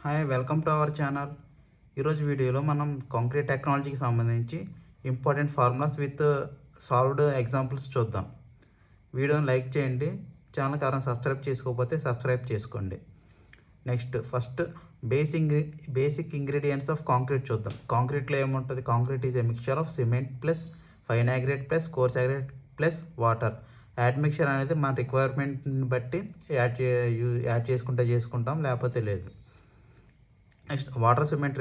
Hi, welcome to our channel. ఈరోజు వీడియోలో మనం కాంక్రీట్ టెక్నాలజీకి సంబంధించి important formulas with solved examples చూద్దాం. వీడియోని లైక్ చేయండి. ఛానల్కి ఎవరైనా సబ్స్క్రైబ్ చేసుకోకపోతే సబ్స్క్రైబ్ చేసుకోండి. Next first basic ingredients of concrete చూద్దాం. కాంక్రీట్లో ఏముంటుంది? Concrete is a mixture of cement plus fine aggregate plus coarse aggregate plus water. Add mixture అనేది మన రిక్వైర్మెంట్ని బట్టి యాడ్ చేసుకుంటాం, లేకపోతే లేదు. Next water cement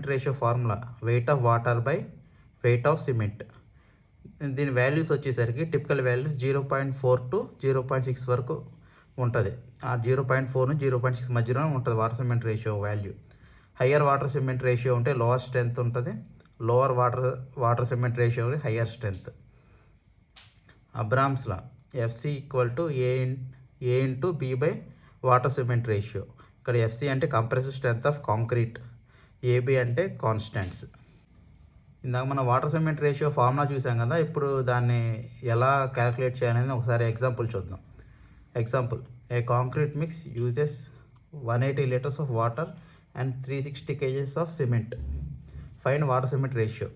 ratio formula weight of water by weight of cement. దీని values వచ్చేసరికి టిపికల్ వాల్యూస్ 0.4 to 0.6 వరకు ఉంటుంది. ఆ 0.4 నుంచి 0.6 మధ్యలో ఉంటుంది water cement ratio value. Higher water cement ratio ఉంటే లోవర్ స్ట్రెంత్ ఉంటుంది, lower water cement ratio higher strength. Abrams law FC equal to A into B by water cement ratio. ఇక్కడ FC అంటే compressive strength of concrete, AB అంటే constants. ఇందాక మనం water cement ratio formula చూసాం కదా, ఇప్పుడు దాన్ని ఎలా క్యాలిక్యులేట్ చేయాలనేది ఒకసారి ఎగ్జాంపుల్ చూద్దాం. Example, a concrete mix uses 180 liters of water and 360 kgs of cement. Find water cement ratio.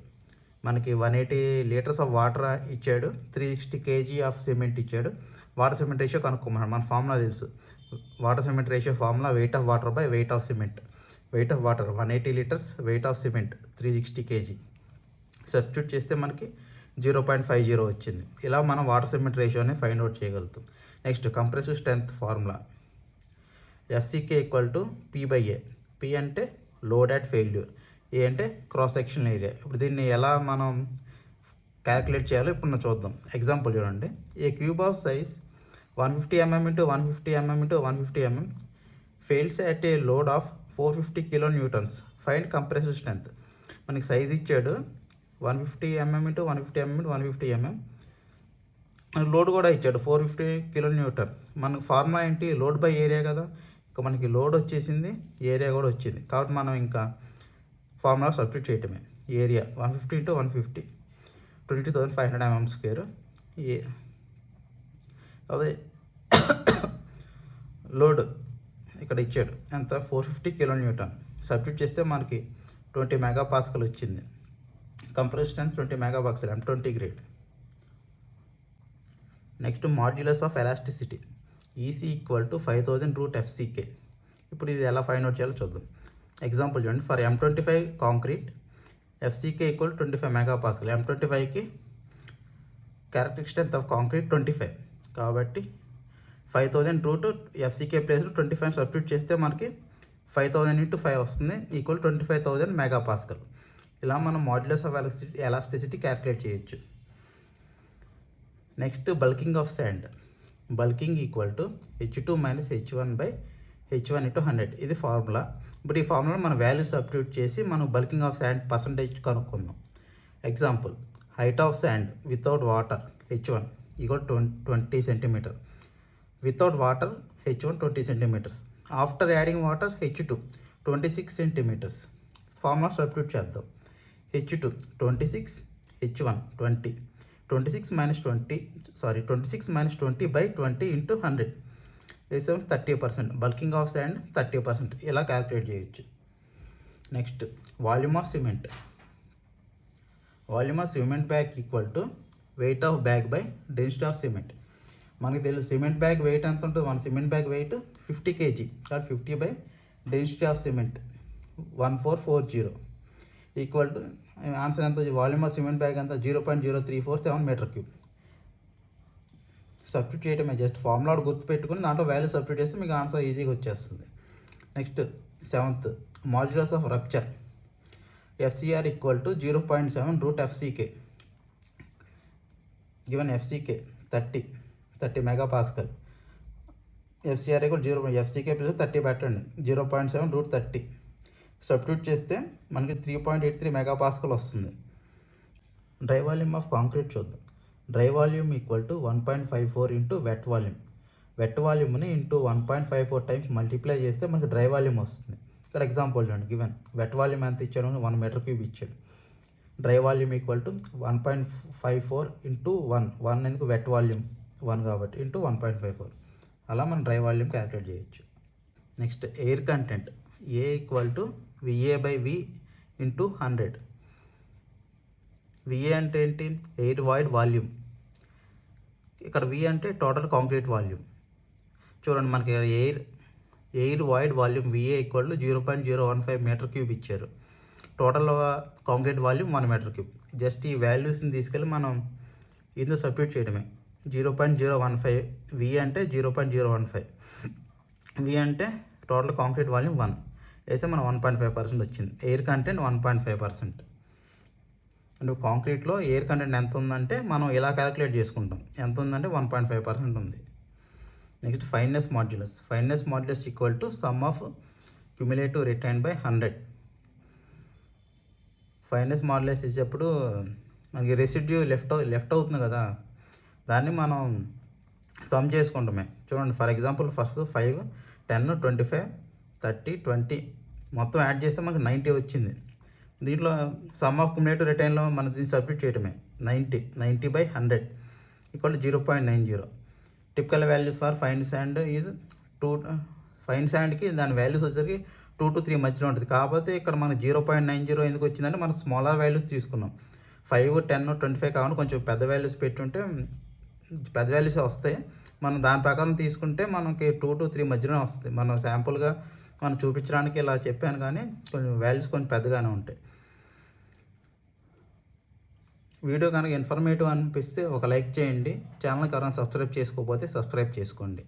మనకి 180 liters ఆఫ్ వాటర్ ఇచ్చాడు, 360 kg ఆఫ్ సిమెంట్ ఇచ్చాడు. వాటర్ సిమెంట్ రేషియో కనుక్కోమన్నాడు. మన ఫార్ములా తెలుసు. Water cement ratio formula weight of water by weight of cement. Weight of water 180 liters, weight of cement 360 kg. Substitute చేస్తే మనకి 0.50 వచ్చింది. ఇలా మనం వాటర్ సిమెంట్ రేషియోని ఫైండ్ అవుట్ చేయగలుగుతాం. Next compressive strength formula FCK equal to పి/ఏ. P అంటే load at failure, a అంటే cross section area. ఇప్పుడు దీన్ని ఎలా మనం క్యాలిక్యులేట్ చేయాలో ఇప్పుడు చూద్దాం. ఎగ్జాంపుల్ చూడండి. A cube of size 150 mm into 150 mm into 150 mm fails at a load of 450 kilonewtons. Find compressive strength. మనకి సైజ్ ఇచ్చాడు 150 mm into 150 mm into 150 mm. మనకి లోడ్ కూడా ఇచ్చాడు 450 kilonewton. మనకు ఫార్ములా ఏంటి? లోడ్ బై ఏరియా కదా. ఇంకా మనకి లోడ్ వచ్చేసింది, ఏరియా కూడా వచ్చింది. కాబట్టి మనం ఇంకా ఫార్ములా సబ్స్టిట్యూట్ చేయటమే. Area 150 into 150 20,500 mm². అదే లోడ్ ఇక్కడ ఇచ్చాడు ఎంత? 450 kN. సబ్స్టిట్యూట్ చేస్తే మనకి 20 MPa వచ్చింది. Compressive strength 20 MPa, M20 grade. Next modulus of elasticity EC equal to 5000√FCK. ఇప్పుడు ఇది ఎలా ఫైండ్ అవుట్ చేయాలో చూద్దాం. ఎగ్జాంపుల్ చూడండి. For M25 concrete FCK equal 25 MPa. M25కి క్యారెక్టరిస్టిక్ స్ట్రెంత్ ఆఫ్ కాంక్రీట్ 25. కాబట్టి 5000√FCK ప్లేస్ 25 సబ్స్టిట్యూట్ చేస్తే మనకి 5000 into 5 వస్తుంది, ఈక్వల్ 25,000 MPa. ఇలా మనం మాడ్యులస్ ఆఫ్ ఎలాస్టిసిటీ క్యాలిక్యులేట్ చేయొచ్చు. Next bulking of sand. Bulking equal to H2 - H1 by H1 into 100. ఇది formula. ఇప్పుడు ఈ ఫార్ములా మన వాల్యూ సబ్స్టిట్యూట్ చేసి మనం బల్కింగ్ ఆఫ్ శాండ్ పర్సంటేజ్ కనుక్కుందాం. Example, height of sand without water H1 equal 20 cm. Without water H1 20 cm. After adding water H2 26 cm. Formula substitute చేద్దాం. H2 26, H1 20. 26 - 20 by 20 into 100 వేసే 30%. Bulking of sand 30%. ఇలా calculate చేయొచ్చు. Next volume of cement. Volume of cement bag equal to weight of bag by density of cement. మనకి తెలుసు cement bag wait ఎంత ఉంటుంది? మన cement bag wait 50 kg. కాబట్టి 50 by density of cement 1440 equal to answer ఎంత? Volume of cement bag ఎంత? 0.0347 m3. Substitute చేయటమే. Just formula గుర్తుపెట్టుకుని దాంట్లో వాల్యూ సబ్స్టిట్యూట్ చేస్తే మీకు ఆన్సర్ ఈజీగా వచ్చేస్తుంది. Next 7th modulus of rupture. FCR equal to 0.7√FCK. Given FCK 30 MPa. FCR equal 0. FCK plus 30 పెట్టండి, 0.7√30. సబ్స్టిట్యూట్ చేస్తే మనకి 3.83 MPa వస్తుంది. డ్రై వాల్యూమ్ ఆఫ్ కాంక్రీట్ చూద్దాం. Dry volume equal to 1.54 into wet volume. Wet వాల్యూమ్ని into 1.54 times multiply చేస్తే మనకి dry volume వస్తుంది. ఇక్కడ ఎగ్జాంపుల్ చూడండి. గివెన్ వెట్ వాల్యూమ్ ఎంత ఇచ్చాడు? 1 m3 ఇచ్చాడు. Dry volume equal to 1.54 into 1 ఎందుకు? వెట్ వాల్యూమ్ 1 కాబట్టి ఇంటూ 1.54. అలా మనం డ్రై వాల్యూమ్ క్యాలిక్యులేట్ చేయొచ్చు. Next air content a equal to VA/V into 100. VA అంటే ఏంటి? Air void volume. ఇక్కడ V అంటే టోటల్ కాంక్రీట్ వాల్యూమ్. చూడండి మనకి air void volume VA equal to 0.015 metre cube ఇచ్చారు. Total concrete volume 1 metre cube. Just ఈ వాల్యూస్ని తీసుకెళ్ళి మనం ఇందులో సబ్స్టిట్యూట్ చేయడమే. 0.015 V అంటే 0.015. V అంటే టోటల్ కాంక్రీట్ వాల్యూమ్ 1 అయితే మనం 1.5% వచ్చింది. Air content 1.5%. అంటే కాంక్రీట్లో ఎయిర్ కంటెంట్ ఎంత ఉందంటే మనం ఇలా క్యాలిక్యులేట్ చేసుకుంటాం. ఎంత ఉందంటే 1.5% ఉంది. Next fineness modulus equal to some of cumulative retain by 100. Fineness modulus ఇచ్చేటప్పుడు మనకి రెసిడ్యూ లెఫ్ట్ అవుతుంది కదా, దాన్ని మనం సమ్ చేసుకుంటామే. చూడండి ఫర్ ఎగ్జాంపుల్ ఫస్ట్ 5, 10, 25, 30, 20 మొత్తం యాడ్ చేస్తే మనకు 90 వచ్చింది. దీంట్లో సమ్ ఆఫ్ క్యుములేటివ్ రిటైన్లో మనం దీన్ని సబ్స్టిట్యూట్ చేయడమే. 90/100 equal to 0.90. Typical values for fine sand ఇది 2. ఫైన్ శాండ్కి దాని వాల్యూస్ వచ్చేసరికి 2 to 3 మధ్యలో ఉంటుంది. కాకపోతే ఇక్కడ మనకు 0.90 ఎందుకు వచ్చిందంటే మనం స్మాలర్ వాల్యూస్ తీసుకున్నాం. 5, 10, 25 కావాలి కొంచెం పెద్ద వాల్యూస్ పెట్టుంటే పెద్ద వాల్యూస్ వస్తాయి. మనం దాని ప్రకారం తీసుకుంటే మనకి 2 to 3 మధ్యలోనే వస్తాయి. మనం శాంపుల్గా మనం చూపించడానికి ఇలా చెప్పాను, కానీ కొంచెం వాల్యూస్ కొంచెం పెద్దగానే ఉంటాయి. వీడియో కనుక ఇన్ఫర్మేటివ్ అనిపిస్తే ఒక లైక్ చేయండి. ఛానల్కి ఎవరైనా సబ్స్క్రైబ్ చేసుకోకపోతే సబ్స్క్రైబ్ చేసుకోండి.